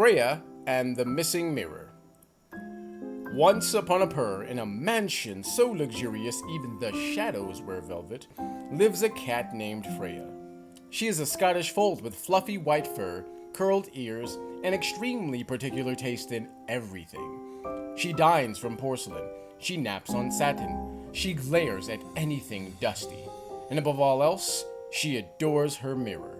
Freya and the Missing Mirror. Once upon a Purr, in a mansion so luxurious even the shadows wear velvet, lives a cat named Freya. She is a Scottish fold with fluffy white fur, curled ears, and extremely particular taste in everything. She dines from porcelain, she naps on satin, she glares at anything dusty, and above all else, she adores her mirror.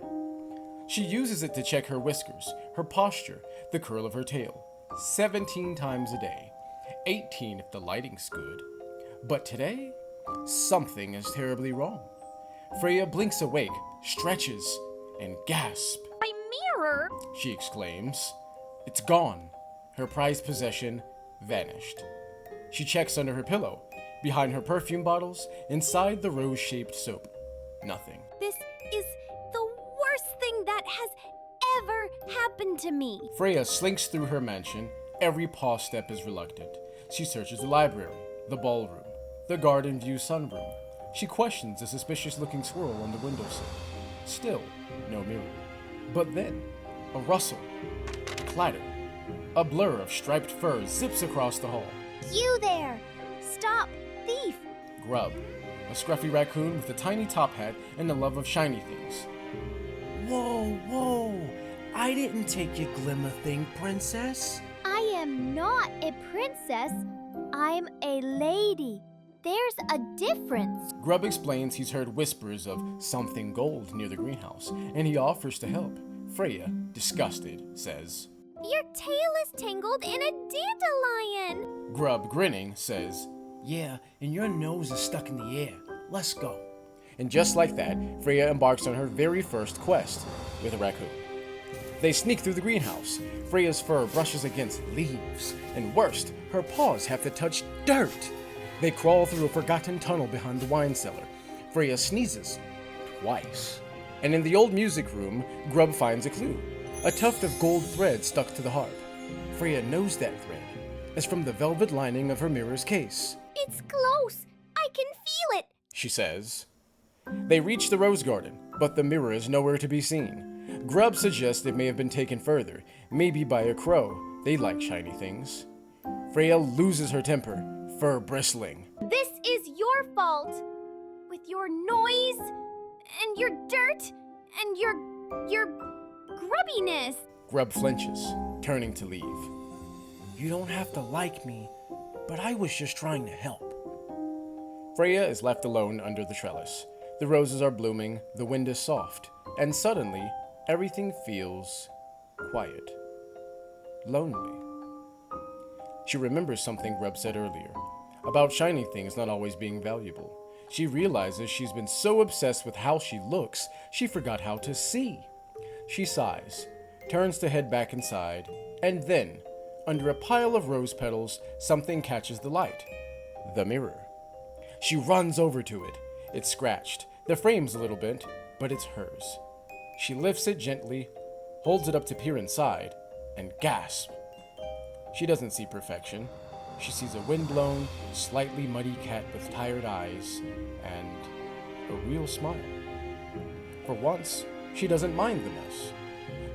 She uses it to check her whiskers, her posture, the curl of her tail, 17 times a day, 18 if the lighting's good. But today, something is terribly wrong. Freya blinks awake, stretches, and gasps. My mirror! She exclaims. It's gone. Her prized possession vanished. She checks under her pillow, behind her perfume bottles, inside the rose-shaped soap. Nothing. This is the worst thing that has ever happened to me. Freya slinks through her mansion. Every paw step is reluctant. She searches the library, the ballroom, the garden view sunroom. She questions the suspicious-looking squirrel on the windowsill. Still, no mirror. But then, a rustle, a clatter, a blur of striped fur zips across the hall. You there! Stop, thief! Grub, a scruffy raccoon with a tiny top hat and a love of shiny things. Whoa, whoa! I didn't take your glimmer thing, princess. I am not a princess. I'm a lady. There's a difference. Grub explains he's heard whispers of something gold near the greenhouse, and he offers to help. Freya, disgusted, says, Your tail is tangled in a dandelion. Grub, grinning, says, Yeah, and your nose is stuck in the air. Let's go. and just like that, Freya embarks on her very first quest with a raccoon. They sneak through the greenhouse. Freya's fur brushes against leaves, and worst, her paws have to touch dirt. They crawl through a forgotten tunnel behind the wine cellar. Freya sneezes twice. And in the old music room, Grub finds a clue. A tuft of gold thread stuck to the harp. Freya knows that thread. It's from the velvet lining of her mirror's case. It's close. I can feel it. She says. They reach the rose garden, but the mirror is nowhere to be seen. Grub suggests it may have been taken further, maybe by a crow. They like shiny things. Freya loses her temper, fur bristling. This is your fault. With your noise, and your dirt, and your grubbiness. Grub flinches, turning to leave. You don't have to like me, but I was just trying to help. Freya is left alone under the trellis. The roses are blooming, the wind is soft, and suddenly, everything feels quiet. Lonely. She remembers something Grub said earlier, about shiny things not always being valuable. She realizes she's been so obsessed with how she looks, she forgot how to see. She sighs, turns to head back inside, and then, under a pile of rose petals, something catches the light. The mirror. She runs over to it. It's scratched. The frame's a little bent, but it's hers. She lifts it gently, holds it up to peer inside, and gasps. She doesn't see perfection. She sees a windblown, slightly muddy cat with tired eyes and a real smile. For once, she doesn't mind the mess.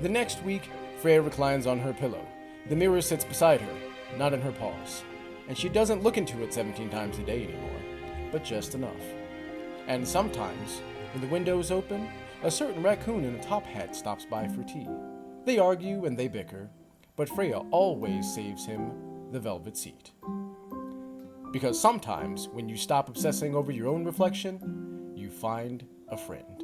The next week, Freya reclines on her pillow. The mirror sits beside her, not in her paws, and she doesn't look into it 17 times a day anymore, but just enough. And sometimes, when the window's open, a certain raccoon in a top hat stops by for tea. They argue and they bicker, but Freya always saves him the velvet seat. Because sometimes, when you stop obsessing over your own reflection, you find a friend.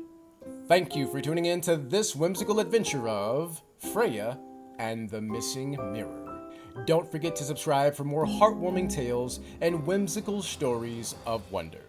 Thank you for tuning in to this whimsical adventure of Freya and the Missing Mirror. Don't forget to subscribe for more heartwarming tales and whimsical stories of wonder.